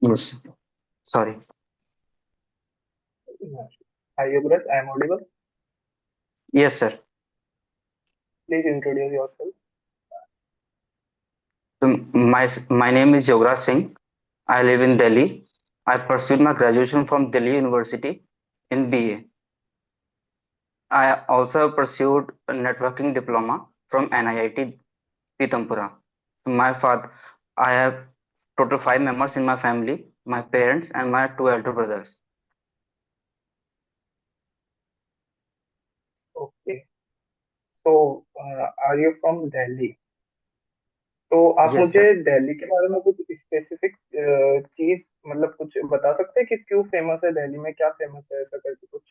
Yes. Sorry. Hi, Yuvraj. I am audible. Yes, sir. Please introduce yourself. My name is Yovraj Singh. I live in Delhi. I pursued my graduation from Delhi University in BA. I also pursued a networking diploma from NIIT Pitampura. My father, I have total five members in my family: my parents and my two elder brothers. Okay. So, are you from Delhi? तो आप Yes, मुझे sir. Delhi के बारे में कुछ specific चीज मतलब कुछ बता सकते हैं कि क्यों फेमस है दिल्ली में, क्या फेमस है ऐसा करके कुछ।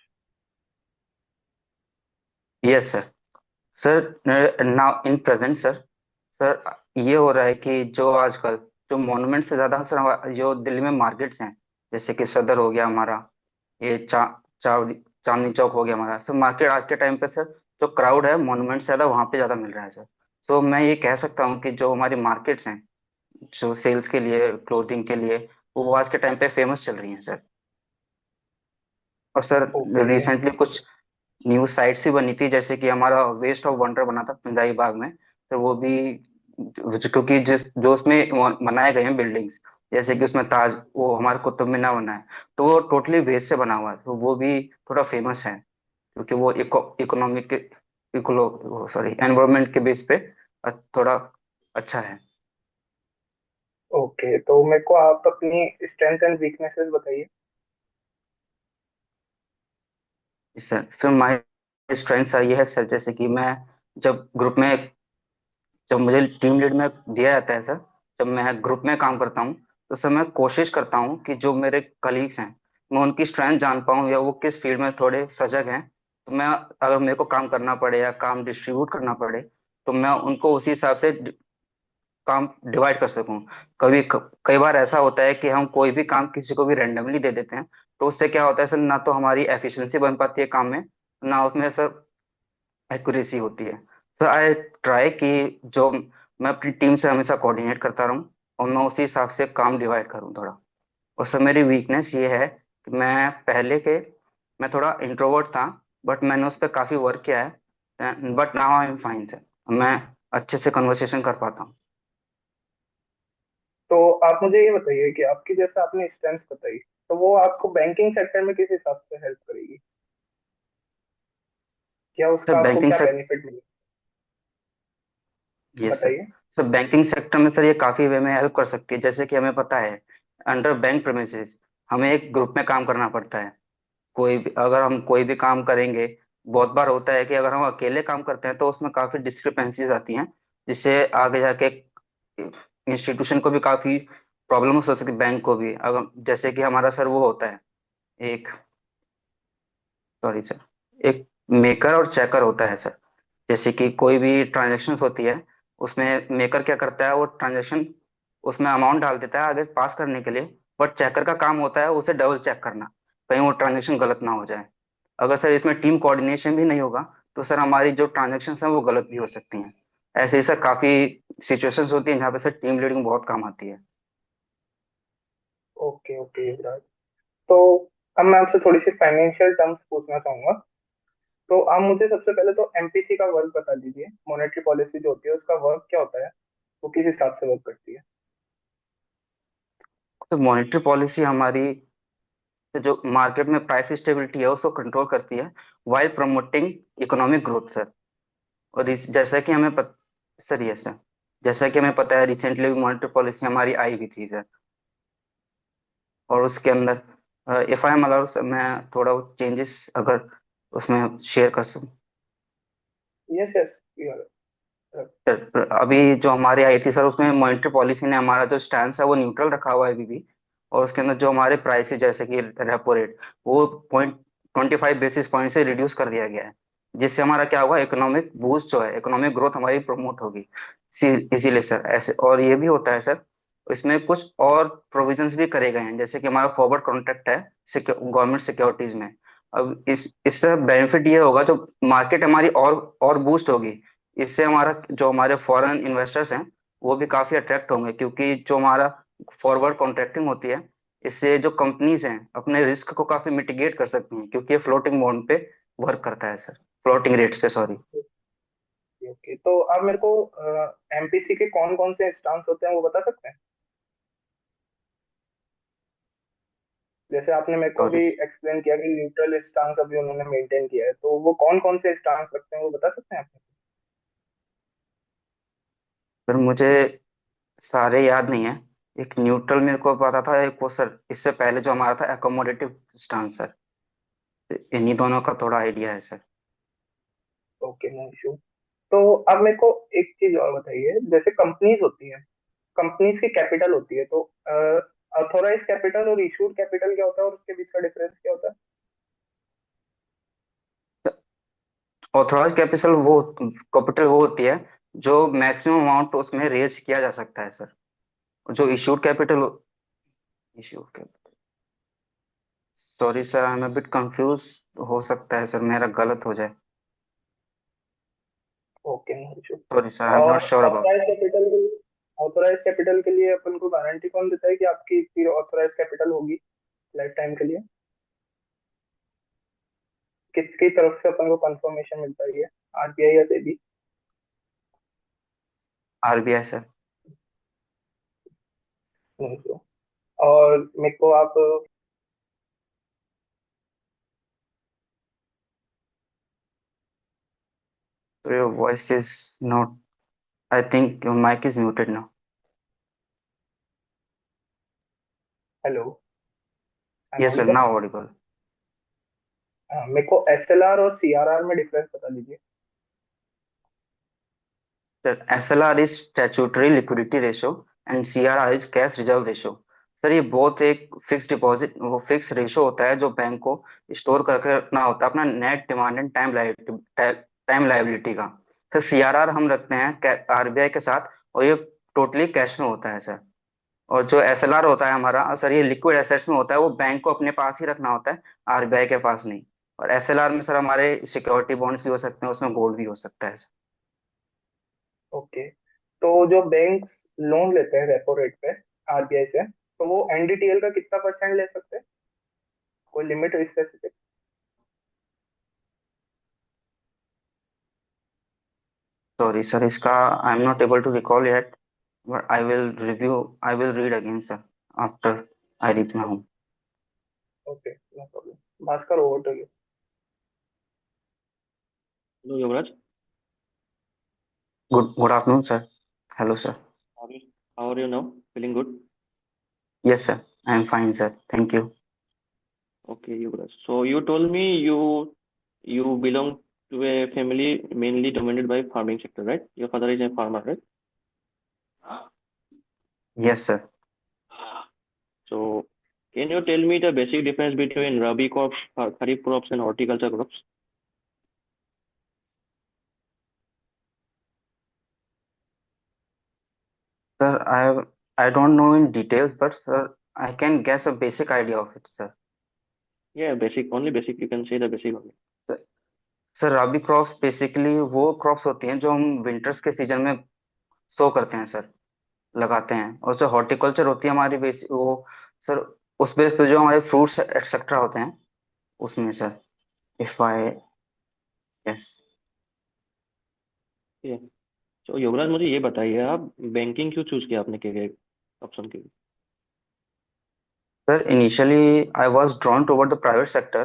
Yes, sir. Sir, now in present, sir. Sir, ये हो रहा है कि जो आजकल जो मॉन्यूमेंट से ज्यादा सर जो दिल्ली में मार्केट्स हैं, जैसे कि सदर हो गया हमारा, ये चांदनी चौक हो गया हमारा, सर मार्केट आज के टाइम पे सर जो क्राउड है मॉन्यूमेंट से ज्यादा वहां पे ज्यादा मिल रहा है सर। सो मैं ये कह सकता हूँ कि जो हमारी मार्केट्स हैं जो सेल्स के लिए, क्लोथिंग के लिए, वो आज के टाइम पे फेमस चल रही हैं सर। और सर ओके। रिसेंटली कुछ न्यूज साइट्स भी बनी थी, जैसे कि हमारा वेस्ट ऑफ वंडर बना था पंजाबी बाग में, तो वो भी क्योंकि जिस जो उसमें बनाए गए हैं बिल्डिंग्स, जैसे कि उसमें ताज, वो हमारा कुतुब मीनार बना है, तो वो टोटली वेस्ट से बना हुआ है, तो वो भी थोड़ा फेमस है क्योंकि वो इकोनॉमिक इकोलो सॉरी एनवायरमेंट के बेस पे थोड़ा अच्छा है। ओके, तो मेरे को आप अपनी स्ट्रेंथ एंड वीकनेसेस बताइए। सर सर माय स्ट्रेंथ ये है सर, जैसे कि मैं जब ग्रुप में जब मुझे टीम लीड में दिया जाता है सर, जब मैं ग्रुप में काम करता हूँ, तो सर मैं कोशिश करता हूँ कि जो मेरे कलीग्स हैं मैं उनकी स्ट्रेंथ जान पाऊँ या वो किस फील्ड में थोड़े सजग हैं, तो मैं अगर मेरे को काम करना पड़े या काम डिस्ट्रीब्यूट करना पड़े तो मैं उनको उसी हिसाब से काम डिवाइड कर सकूं। कई बार ऐसा होता है कि हम कोई भी काम किसी को भी रेंडमली दे देते हैं, तो उससे क्या होता है सर, ना तो हमारी एफिशिएंसी बन पाती है काम में, ना उसमें सर एक्यूरेसी होती है। तो आई ट्राई कि जो मैं अपनी टीम से हमेशा कोऑर्डिनेट करता रहूं और मैं उसी हिसाब से काम डिवाइड करूं थोड़ा। और सर मेरी वीकनेस ये है कि मैं थोड़ा इंट्रोवर्ट था, बट मैंने उस पर काफी वर्क किया है, but now I am fine sir. मैं अच्छे से कन्वर्सेशन कर पाता हूँ। तो आप मुझे ये बताइए कि आपकी जैसे आपने स्ट्रेंथ बताई, तो वो आपको बैंकिंग सेक्टर में किस हिसाब से हेल्प करेगी, क्या सर उसका आपको बैंकिंग क्या से बेनिफिट मिले, ये सर बताइए। सर बैंकिंग सेक्टर में सर ये काफी वे में हेल्प कर सकती है, जैसे कि हमें पता है अंडर बैंक प्रेमिसेस हमें एक ग्रुप में काम करना पड़ता है। अगर हम कोई भी काम करेंगे, बहुत बार होता है कि अगर हम अकेले काम करते हैं तो उसमें काफी डिस्क्रिपेंसीज आती हैं, जिससे आगे जाके इंस्टीट्यूशन को भी काफी प्रॉब्लम्स हो सकती है, बैंक को भी। अगर जैसे कि हमारा सर वो होता है एक सॉरी सर एक मेकर और चेकर होता है सर। जैसे कि कोई भी ट्रांजेक्शन होती है, उसमें मेकर क्या करता है, वो ट्रांजेक्शन उसमें अमाउंट डाल देता है आगे पास करने के लिए, बट चेकर का काम होता है उसे डबल चेक करना, कहीं वो ट्रांजेक्शन गलत ना हो जाए। अगर सर इसमें टीम कोऑर्डिनेशन भी नहीं होगा तो सर हमारी जो ट्रांजेक्शन है वो गलत भी हो सकती हैं। ऐसे ही सर काफी सिचुएशंस होती हैं जहाँ पे सर टीम लीडिंग बहुत काम आती है। ओके ओके युवराज। तो अब मैं आपसे थोड़ी सी फाइनेंशियल टर्म्स पूछना चाहूंगा। तो आप मुझे सबसे पहले तो एमपीसी का वर्क बता दीजिए, मॉनेटरी पॉलिसी जो होती है उसका वर्क क्या होता है, वो किस हिसाब से वर्क करती है। तो मॉनेटरी पॉलिसी हमारी जो मार्केट में प्राइस स्टेबिलिटी है उसको कंट्रोल करती है, while promoting economic growth sir. और जैसा कि सर ये सर जैसा कि हमें पता है रिसेंटली मॉनेटरी पॉलिसी हमारी आई भी थी सर। और उसके अंदर एफ आई एम अलाउड, मैं थोड़ा चेंजेस अगर उसमें शेयर कर सकूं। Yes yes. सर अभी जो हमारी आई थी सर, उसमें मॉनेटरी पॉलिसी ने हमारा जो स्टैंड है वो न्यूट्रल रखा हुआ है अभी भी। और उसके अंदर जो हमारे प्राइस जैसे कि रेपो रेट, वो 0.25 बेसिस पॉइंट से रिड्यूस कर दिया गया है, जिससे हमारा क्या होगा, इकोनॉमिक बूस्ट जो है, इकोनॉमिक ग्रोथ हमारी प्रमोट होगी। इसीलिए सर ऐसे, और ये भी होता है सर, इसमें कुछ और प्रोविजंस भी करे गए हैं, जैसे कि हमारा फॉरवर्ड कॉन्ट्रैक्ट है गवर्नमेंट सिक्योरिटीज में। अब इससे बेनिफिट ये होगा, जो मार्केट हमारी और बूस्ट होगी, इससे हमारा जो हमारे फॉरेन इन्वेस्टर्स हैं वो भी काफी अट्रैक्ट होंगे, क्योंकि जो हमारा फॉरवर्ड कॉन्ट्रैक्टिंग होती है। इससे जो कंपनीज हैं अपने रिस्क को काफी मिटिगेट कर सकती हैं, क्योंकि ये फ्लोटिंग बॉन्ड पे वर्क करता है सर, फ्लोटिंग रेट्स पे, सॉरी। ओके, तो आप मेरे को एमपीसी के कौन कौन से स्टांस होते हैं वो बता सकते हैं? जैसे आपने मेरे को सॉरी अभी एक्सप्लेन किया कि न्यूट्रल स्टांस अभी उन्होंने मेंटेन किया है, तो वो कौन कौन से स्टांस रखते हैं वो बता सकते हैं आप? सर, मुझे सारे याद नहीं है। एक न्यूट्रल मेरे को पता था, एक वो सर इससे पहले जो हमारा था एकोमोडेटिव स्टांस सर। इन्हीं दोनों का थोड़ा आइडिया है सर। Okay, no issue. तो अब मेरे को एक चीज और बताइए, जैसे कंपनीज होती हैं, कंपनीज की कैपिटल होती है, तो ऑथोराइज कैपिटल और इशूड कैपिटल क्या होता है और उसके बीच का डिफरेंस क्या होता है? ऑथराइज कैपिटल वो होती है जो मैक्सिमम अमाउंट उसमें रेज किया जा सकता है सर। जो issued capital, sorry sir, I am a bit confuse. हो सकता है सर मेरा गलत हो जाए। Okay, no issue. Sorry sir, I am not और श्योर अबाउट। ऑथोराइज कैपिटल के लिए अपन को गारंटी कौन देता है कि आपकी फिर ऑथोराइज कैपिटल होगी लाइफ टाइम के लिए? किसकी तरफ से अपन को कंफर्मेशन मिलता है ये, आरबीआई या SEBI? RBI sir. No issue. और मेरे को आप So your voice is not, I think your mic is muted now. Hello, I am Yes sir, Audible? now audible. मेरे को एसएलआर और सीआरआर में डिफरेंस बता दीजिए। Sir, SLR is statutory liquidity ratio and CRR is cash reserve ratio. Sir ये बहुत एक fix deposit, वो फिक्स रेशो होता है जो बैंक को स्टोर करके रखना होता है अपना net demand and time liability का। सर सीआरआर हम रखते हैं आरबीआई के साथ, और ये टोटली कैश में होता है सर। और जो एसएलआर होता है हमारा सर, ये लिक्विड एसेट्स में होता है, वो बैंक को अपने पास ही रखना होता है, आरबीआई के पास नहीं। और एसएलआर में सर हमारे सिक्योरिटी बॉन्ड्स भी हो सकते हैं, उसमें गोल्ड भी हो सकता है सर। ओके, तो जो बैंक्स लोन लेते हैं रेपो रेट पे आरबीआई से, तो वो एनडीटीएल का कितना परसेंट ले सकते हैं? कोई लिमिट स्पेसिफिक? सॉरी सर, इसका I am not able to recall yet, but I will read again sir after I reach my home. Okay, no problem. Bhaskar, over to you. Hello, Yuvraj. Good afternoon sir. Hello sir. How are you? How are you now? Feeling good? Yes sir, I am fine sir. Thank you. Okay, Yuvraj. So you told me you belong to a family mainly dominated by farming sector, right? Your father is a farmer, right? Yes sir. So can you tell me the basic difference between Rabi crops, Kharif crops, and horticulture crops? Sir, I don't know in details, but sir, I can guess a basic idea of it sir. Yeah, basic, only basic. You can say the basic only. Sir rabi crops basically वो crops होती हैं जो हम winters के season में सो करते हैं sir, लगाते हैं। और जो हॉर्टिकल्चर होती है हमारी बेस वो सर, उस बेस पे जो हमारे फ्रूट्स एक्सेट्रा होते हैं उसमें sir, if I, yes. Yeah. So युवराज मुझे ये बताइए, आप बैंकिंग क्यों चूज किया आपने करियर ऑप्शन के लिए? Sir initially I was drawn toward the private sector,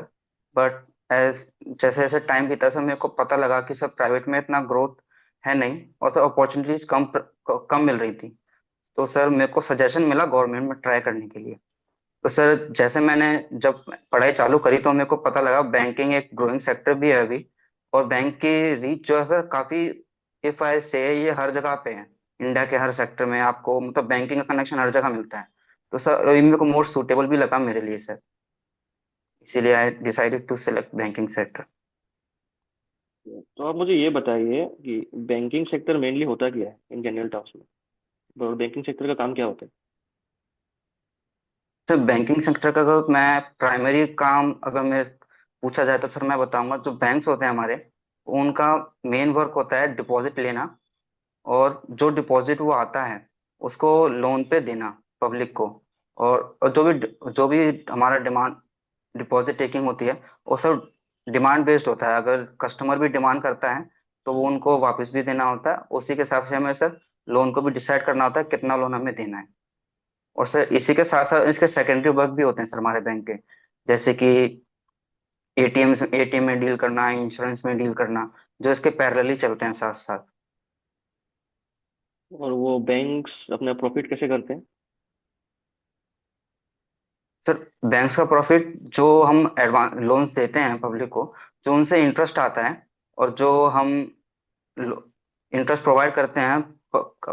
but as जैसे जैसे टाइम बीता सर, मेरे को पता लगा कि सर प्राइवेट में इतना ग्रोथ है नहीं, और सर अपॉर्चुनिटीज कम मिल रही थी। तो सर मेरे को सजेशन मिला गवर्नमेंट में ट्राई करने के लिए। तो सर जैसे मैंने जब पढ़ाई चालू करी तो मेरे को पता लगा बैंकिंग एक ग्रोइंग सेक्टर भी है अभी। और बैंक की रीच जो है सर काफी, इफ आई से, ये हर जगह पे है। इंडिया के हर सेक्टर में आपको मतलब बैंकिंग का कनेक्शन हर जगह मिलता है। तो सर ये मेरे को मोर सूटेबल भी लगा मेरे लिए सर, इसीलिए I decided to select banking sector. तो आप मुझे ये बताइए कि बैंकिंग सेक्टर मेनली होता क्या है इन जनरल टर्म्स में, और बैंकिंग सेक्टर का काम क्या होता है? सर बैंकिंग सेक्टर का अगर मैं प्राइमरी काम अगर मैं पूछा जाए तो सर मैं बताऊंगा, जो बैंक्स होते हैं हमारे, उनका मेन वर्क होता है डिपॉजिट लेना, और जो डिपॉजिट वो आता है उसको लोन पे देना। पब्लिक को। और जो भी हमारा डिमांड डिपॉजिट टेकिंग होती है, वो सब डिमांड बेस्ड होता है। अगर कस्टमर भी डिमांड करता है तो वो उनको वापस भी देना होता है। उसी के हिसाब से हमें सर लोन को भी डिसाइड करना होता है कितना लोन हमें देना है। और सर इसी के साथ साथ इसके सेकेंडरी वर्क भी होते हैं सर हमारे बैंक के, जैसे कि एटीएम में डील करना, इंश्योरेंस में डील करना, जो इसके पैरेलली चलते हैं साथ साथ। और वो बैंक्स अपना प्रॉफिट कैसे करते हैं? सर बैंक्स का प्रॉफिट, जो हम एडवांस लोन्स देते हैं पब्लिक को, जो उनसे इंटरेस्ट आता है, और जो हम इंटरेस्ट प्रोवाइड करते हैं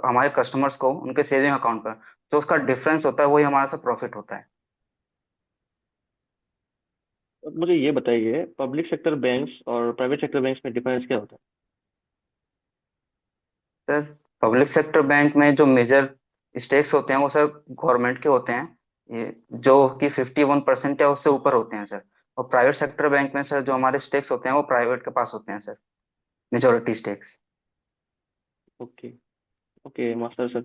हमारे कस्टमर्स को उनके सेविंग अकाउंट पर, जो उसका डिफरेंस होता है वही हमारा सा प्रॉफिट होता है। और मुझे ये बताइए, पब्लिक सेक्टर बैंक्स और प्राइवेट सेक्टर बैंक्स में डिफरेंस क्या होता है? सर पब्लिक सेक्टर बैंक में जो मेजर स्टेक्स होते हैं वो सर गवर्नमेंट के होते हैं, ये जो कि 51% या उससे ऊपर होते हैं सर। और प्राइवेट सेक्टर बैंक में सर जो हमारे स्टेक्स होते हैं वो प्राइवेट के पास होते हैं sir, majority stakes. Okay. Okay master sir.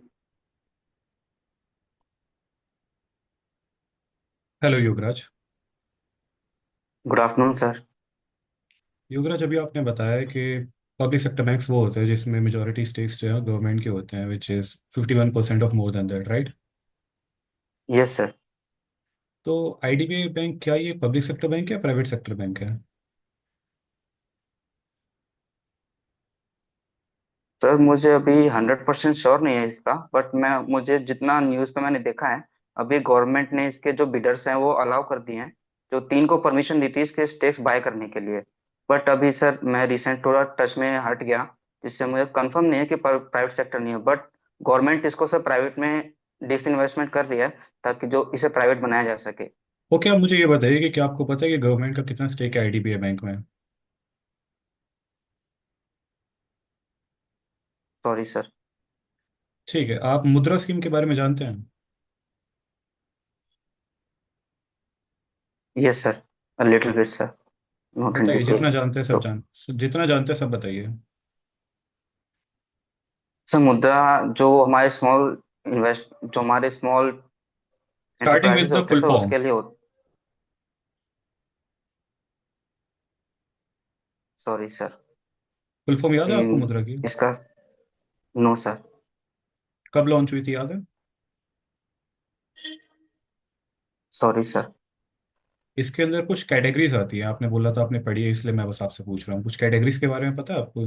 Hello Yuvraj. Good afternoon sir. Yuvraj, अभी आपने बताया कि पब्लिक सेक्टर बैंक्स वो होते हैं जिसमें मेजॉरिटी स्टेक्स जो है गवर्नमेंट के होते हैं, which is 51% of more than that, right? Yes sir. तो आईडीबीआई बैंक क्या ये पब्लिक सेक्टर बैंक है या प्राइवेट सेक्टर बैंक है? सर मुझे अभी 100% श्योर नहीं है इसका, बट मुझे जितना न्यूज़ पे मैंने देखा है, अभी गवर्नमेंट ने इसके जो बिडर्स हैं वो अलाउ कर दिए हैं। जो 3 को परमिशन दी थी इसके स्टेक्स बाय करने के लिए। बट अभी सर मैं रिसेंट थोड़ा टच में हट गया, जिससे मुझे कंफर्म नहीं है कि प्राइवेट सेक्टर नहीं है। बट गवर्नमेंट इसको सर प्राइवेट में डिसइन्वेस्टमेंट कर रही है, ताकि जो इसे प्राइवेट बनाया जा सके। ओके, आप मुझे ये बताइए कि क्या आपको पता है कि गवर्नमेंट का कितना स्टेक है आईडीबीआई बैंक में? Sorry sir. ठीक है, आप मुद्रा स्कीम के बारे में जानते हैं? Yes sir, little bit sir, not in बताइए, डिटेल। जितना जानते हैं सब तो जितना जानते हैं सब बताइए। सर मुद्रा, जो हमारे स्मॉल इन्वेस्ट जो हमारे small starting enterprises with the होते हैं फुल सर फॉर्म। उसके लिए हो। Sorry sir. फुल फॉर्म याद है आपको कि मुद्रा की? इसका, नो सर। कब लॉन्च हुई थी, याद है? Sorry sir. इसके अंदर कुछ कैटेगरीज आती है, आपने बोला था आपने पढ़ी है, इसलिए मैं बस आपसे पूछ रहा हूँ, कुछ कैटेगरीज के बारे में पता है आपको?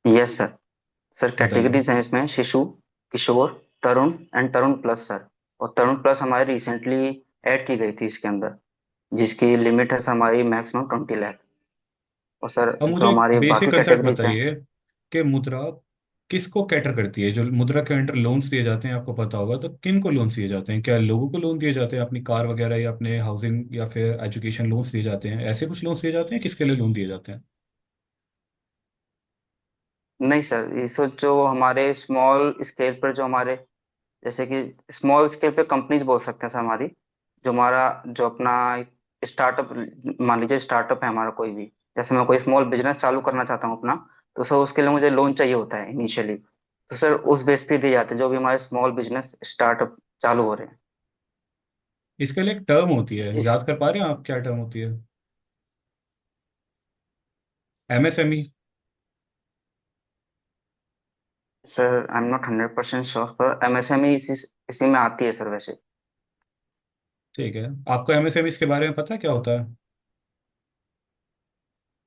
Yes sir. सर बताइए। कैटेगरीज हैं इसमें: शिशु, किशोर, तरुण एंड तरुण प्लस सर। और तरुण प्लस हमारी रिसेंटली ऐड की गई थी इसके अंदर, जिसकी लिमिट है सर हमारी मैक्सिमम 20 लाख। और सर अब जो मुझे एक हमारी बेसिक बाकी कंसेप्ट कैटेगरीज हैं। बताइए कि मुद्रा किसको कैटर करती है? जो मुद्रा के अंडर लोन्स दिए जाते हैं, आपको पता होगा, तो किन को लोन्स दिए जाते हैं? क्या लोगों को लोन दिए जाते हैं अपनी कार वगैरह, या अपने हाउसिंग या फिर एजुकेशन लोन्स दिए जाते हैं? ऐसे कुछ लोन्स दिए जाते हैं, किसके लिए लोन दिए जाते हैं? नहीं सर, ये सो जो हमारे स्मॉल स्केल पर, जो हमारे जैसे कि स्मॉल स्केल पे कंपनीज बोल सकते हैं सर हमारी, जो हमारा जो अपना स्टार्टअप, मान लीजिए स्टार्टअप है हमारा कोई भी, जैसे मैं कोई स्मॉल बिजनेस चालू करना चाहता हूँ अपना, तो सर उसके लिए मुझे लोन चाहिए होता है इनिशियली। तो सर उस बेस पे दिए जाते हैं जो भी हमारे स्मॉल बिजनेस स्टार्टअप चालू हो रहे हैं। इसके लिए एक टर्म होती है, जिस याद कर पा रहे हैं आप क्या टर्म होती है? MSME. Sir I am not 100% sure, पर एमएसएमई इसी में आती है सर वैसे। ठीक है, आपको एमएसएमई के बारे में पता है क्या होता है?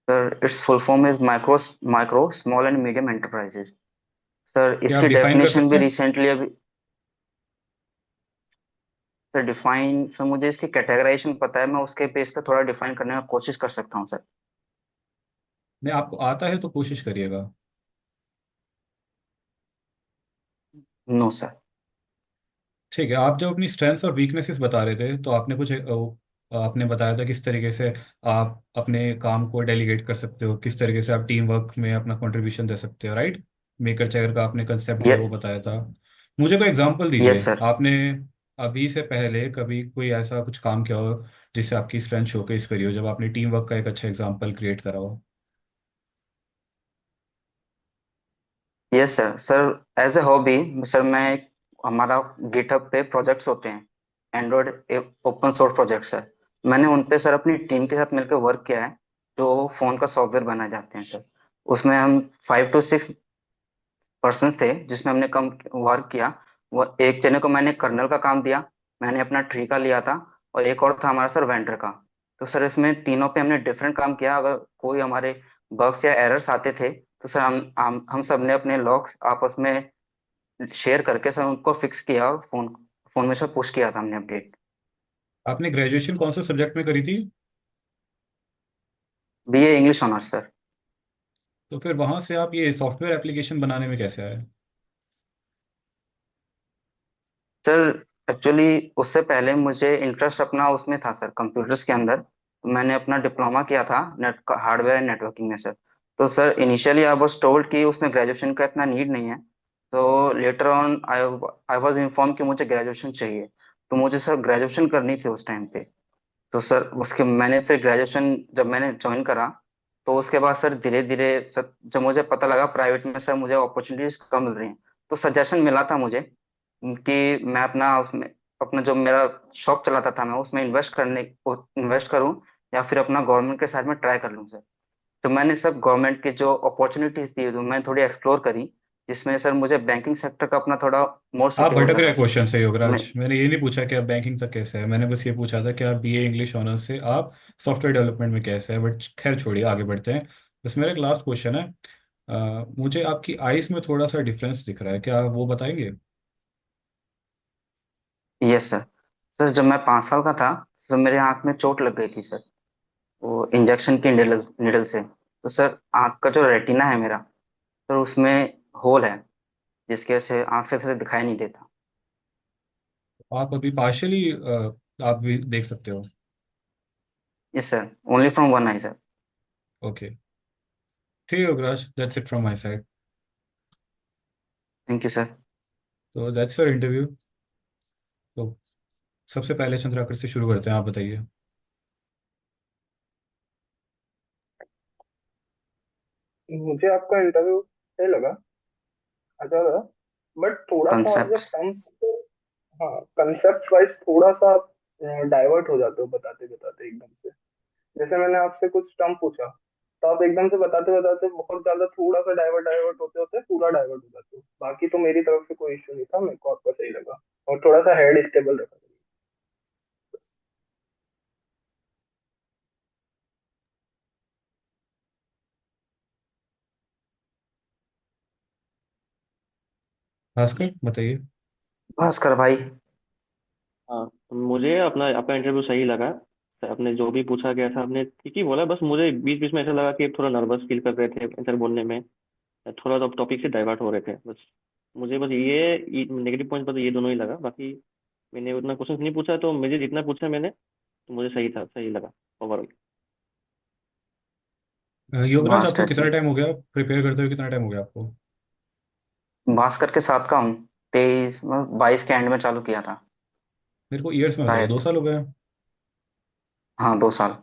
Sir it's full form is micro micro small and medium enterprises. Sir क्या आप इसकी डिफाइन कर डेफिनेशन सकते भी हैं? रिसेंटली अभी, सर डिफाइन, सर मुझे इसकी कैटेगराइजेशन पता है, मैं उसके बेस पे थोड़ा डिफाइन करने की कोशिश कर सकता हूँ सर। नहीं, आपको आता है तो कोशिश करिएगा। No sir. ठीक है, आप जब अपनी स्ट्रेंथ्स और वीकनेसेस बता रहे थे, तो आपने कुछ आपने बताया था किस तरीके से आप अपने काम को डेलीगेट कर सकते हो, किस तरीके से आप टीम वर्क में अपना कंट्रीब्यूशन दे सकते हो, राइट? मेकर चेयर का आपने कंसेप्ट जो है वो यस। बताया था। मुझे कोई एग्जांपल यस दीजिए, सर। आपने अभी से पहले कभी कोई ऐसा कुछ काम किया हो जिससे आपकी स्ट्रेंथ शोकेस करी हो, जब आपने टीम वर्क का एक अच्छा एग्जांपल क्रिएट करा हो? Yes sir. Sir as a hobby, sir मैं हमारा गिटहब पे प्रोजेक्ट्स होते हैं, एंड्रॉयड ओपन सोर्स प्रोजेक्ट्स है। मैंने उन पे सर अपनी टीम के साथ मिलकर वर्क किया है, जो फोन का सॉफ्टवेयर बनाए जाते हैं सर। उसमें हम 5 to 6 पर्सन थे जिसमें हमने कम वर्क किया। वो एक जने को मैंने कर्नल का काम दिया, मैंने अपना ट्री का लिया था, और एक और था हमारा सर वेंडर का। तो सर इसमें तीनों पे हमने डिफरेंट काम किया। अगर कोई हमारे बग्स या एरर्स आते थे तो सर हम सब ने अपने लॉग्स आपस में शेयर करके सर उनको फिक्स किया, और फोन फोन में सब पुश किया था हमने अपडेट। आपने ग्रेजुएशन कौन से सब्जेक्ट में करी थी? BA English honours sir. तो फिर वहां से आप ये सॉफ्टवेयर एप्लीकेशन बनाने में कैसे आए? सर एक्चुअली उससे पहले मुझे इंटरेस्ट अपना उसमें था सर, कंप्यूटर्स के अंदर। तो मैंने अपना डिप्लोमा किया था नेट हार्डवेयर एंड नेटवर्किंग में सर। तो sir initially I was told कि उसमें ग्रेजुएशन का इतना नीड नहीं है। तो later on I I was inform कि मुझे ग्रेजुएशन चाहिए। तो मुझे सर ग्रेजुएशन करनी थी उस टाइम पे। तो सर उसके मैंने फिर ग्रेजुएशन जब मैंने ज्वाइन करा, तो उसके बाद सर धीरे धीरे सर जब मुझे पता लगा प्राइवेट में सर मुझे अपॉर्चुनिटीज कम मिल रही हैं, तो सजेशन मिला था मुझे कि मैं अपना उसमें अपना जो मेरा शॉप चलाता था मैं उसमें इन्वेस्ट करूं, या फिर अपना गवर्नमेंट के साथ में ट्राई कर लूं सर। तो मैंने सब गवर्नमेंट की जो अपॉर्चुनिटीज थी तो मैंने थोड़ी एक्सप्लोर करी, जिसमें सर मुझे बैंकिंग सेक्टर का अपना थोड़ा मोर आप सुटेबल भटक रहे लगा हैं सर। क्वेश्चन से तो मैं योगराज। मैंने ये नहीं पूछा कि आप बैंकिंग तक कैसे है, मैंने बस ये पूछा था कि आप बीए इंग्लिश ऑनर्स से आप सॉफ्टवेयर डेवलपमेंट में कैसे है। बट खैर छोड़िए, आगे बढ़ते हैं। बस मेरा एक लास्ट क्वेश्चन है। मुझे आपकी आइस में थोड़ा सा डिफरेंस दिख रहा है, क्या आप वो बताएंगे? Yes sir. सर जब मैं 5 साल का था, सर मेरे आंख में चोट लग गई थी सर, वो इंजेक्शन की निडल निडल से। तो सर आंख का जो रेटिना है मेरा, सर उसमें होल है, जिसकी वजह से आंख से दिखाई नहीं देता। आप अभी पार्शली आप भी देख सकते हो? Yes sir, only from one I sir. Okay, ठीक है Yograj, that's it from my side. Thank you sir. तो दैट्स आवर इंटरव्यू। तो सबसे पहले चंद्राकर से शुरू करते हैं, आप बताइए। मुझे आपका इंटरव्यू सही लगा, अच्छा लगा। बट थोड़ा सा आप कंसेप्ट। जब टर्म्स, हाँ, कंसेप्ट वाइज थोड़ा सा डाइवर्ट हो जाते हो बताते बताते एकदम से। जैसे मैंने आपसे कुछ टर्म पूछा, तो आप एकदम से बताते बताते बहुत ज्यादा थोड़ा सा डाइवर्ट डाइवर्ट होते होते पूरा डाइवर्ट हो जाते हो। बाकी तो मेरी तरफ से कोई इश्यू नहीं था, मेरे को आपका सही लगा। और थोड़ा सा हेड स्टेबल रखा बस। भास्कर बताइए। भास्कर भाई। हाँ, तो मुझे अपना आपका इंटरव्यू सही लगा। तो आपने जो भी पूछा गया था आपने ठीक ही बोला, बस मुझे बीच बीच में ऐसा लगा कि थोड़ा नर्वस फील कर रहे थे आंसर बोलने में, थोड़ा तो टॉपिक से डाइवर्ट हो रहे थे बस। मुझे बस ये नेगेटिव पॉइंट पर ये दोनों ही लगा। बाकी मैंने उतना क्वेश्चन नहीं पूछा, तो मुझे जितना पूछा मैंने तो मुझे सही था, सही लगा ओवरऑल। योगराज, आपको मास्टर कितना जी। टाइम हो गया प्रिपेयर करते हुए? कितना टाइम हो गया आपको? भास्कर के साथ का हूँ, 23 22 के एंड में चालू किया था मेरे को ईयर्स में बताओ, दो शायद। साल हो गए? हाँ 2 साल।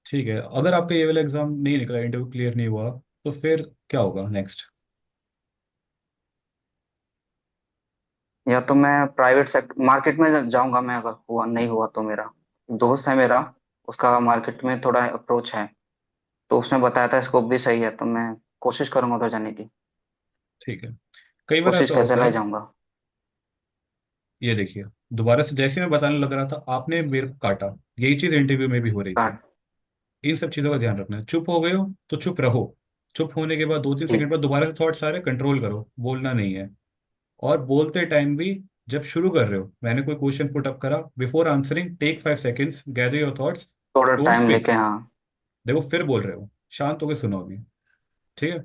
ठीक है, अगर आपका ये वाला एग्जाम नहीं निकला, इंटरव्यू क्लियर नहीं हुआ, तो फिर क्या होगा नेक्स्ट? या तो मैं प्राइवेट सेक्टर मार्केट में जाऊंगा मैं, अगर हुआ नहीं हुआ तो मेरा दोस्त है मेरा, उसका मार्केट में थोड़ा अप्रोच है, तो उसने बताया था स्कोप भी सही है, तो मैं कोशिश करूंगा उधर जाने की। ठीक है। कई बार कोशिश ऐसा कर होता चला है। ही जाऊंगा। ये देखिए, दोबारा से जैसे मैं बताने लग रहा था आपने मेरे को काटा। यही चीज इंटरव्यू में भी हो रही थी। हाँ। इन सब चीज़ों का ध्यान रखना है। चुप हो गए हो तो चुप रहो। चुप होने के बाद 2-3 सेकंड ठीक। बाद दोबारा से थॉट सारे कंट्रोल करो, बोलना नहीं है। और बोलते टाइम भी, जब शुरू कर रहे हो, मैंने कोई क्वेश्चन पुट अप करा, before answering take 5 seconds, gather your thoughts. थोड़ा डोंट टाइम स्पीक। लेके, हाँ। देखो फिर बोल रहे हो, शांत होकर सुनो अभी। ठीक है?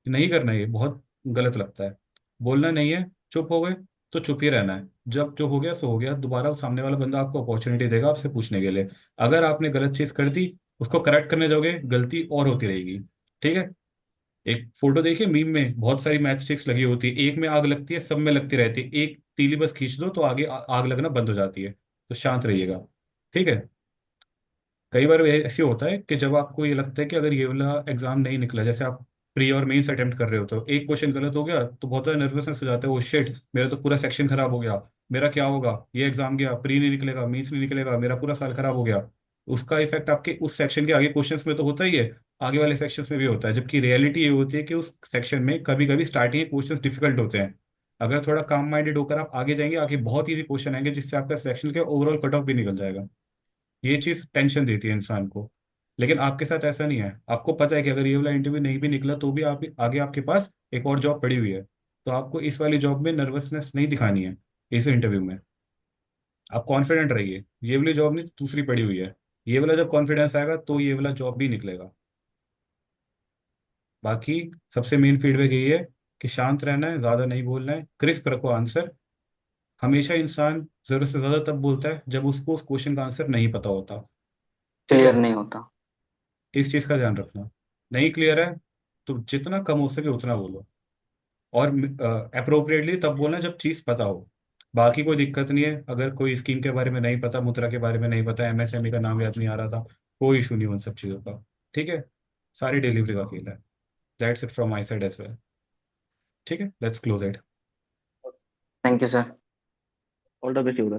नहीं करना, ये बहुत गलत लगता है। बोलना नहीं है। चुप हो गए तो चुप ही रहना है। जब जो हो गया सो हो गया, दोबारा सामने वाला बंदा आपको अपॉर्चुनिटी देगा आपसे पूछने के लिए। अगर आपने गलत चीज कर दी, उसको करेक्ट करने जाओगे, गलती और होती रहेगी। ठीक है? एक फोटो देखिए, मीम में बहुत सारी मैच स्टिक्स लगी होती है, एक में आग लगती है, सब में लगती रहती है, एक तीली बस खींच दो तो आगे आग लगना बंद हो जाती है। तो शांत रहिएगा। ठीक है? कई बार ऐसे होता है कि जब आपको ये लगता है कि अगर ये वाला एग्जाम नहीं निकला, जैसे आप प्री और मेंस अटेम्प्ट कर रहे हो, तो एक क्वेश्चन गलत हो गया तो बहुत ज़्यादा नर्वसनेस हो जाता है, वो शिट मेरा तो पूरा सेक्शन खराब हो गया, मेरा क्या होगा, ये एग्जाम गया, प्री नहीं निकलेगा, मेंस नहीं निकलेगा, मेरा पूरा साल खराब हो गया। उसका इफेक्ट आपके उस सेक्शन के आगे क्वेश्चंस में तो होता ही है, आगे वाले सेक्शंस में भी होता है, जबकि रियलिटी ये होती है कि उस सेक्शन में कभी कभी स्टार्टिंग के क्वेश्चंस डिफिकल्ट होते हैं। अगर थोड़ा काम माइंडेड होकर आप आगे जाएंगे, आगे बहुत इजी क्वेश्चन आएंगे जिससे आपका सेक्शन के ओवरऑल कट ऑफ भी निकल जाएगा। ये चीज टेंशन देती है इंसान को। लेकिन आपके साथ ऐसा नहीं है, आपको पता है कि अगर ये वाला इंटरव्यू नहीं भी निकला तो भी आप आगे आपके पास एक और जॉब पड़ी हुई है, तो आपको इस वाली जॉब में नर्वसनेस नहीं दिखानी है। इस इंटरव्यू में आप कॉन्फिडेंट रहिए, ये वाली जॉब नहीं दूसरी पड़ी हुई है, ये वाला जब कॉन्फिडेंस आएगा तो ये वाला जॉब भी निकलेगा। बाकी सबसे मेन फीडबैक यही है कि शांत रहना है, ज्यादा नहीं बोलना है, क्रिस्प रखो आंसर। हमेशा इंसान जरूरत से ज्यादा तब बोलता है जब उसको उस क्वेश्चन का आंसर नहीं पता होता। ठीक है, क्लियर नहीं होता। इस चीज का ध्यान रखना। नहीं क्लियर है तो जितना कम हो सके उतना बोलो, और अप्रोप्रिएटली तब बोलना जब चीज पता हो। बाकी कोई दिक्कत नहीं है, अगर कोई स्कीम के बारे में नहीं पता, मुद्रा के बारे में नहीं पता, एमएसएमई का नाम याद नहीं आ रहा था, कोई इशू नहीं उन सब चीज़ों का। ठीक है, सारी डिलीवरी का खेल है। That's it from my side as well. ठीक है, let's close it. Thank you sir. All the best Yuvraj.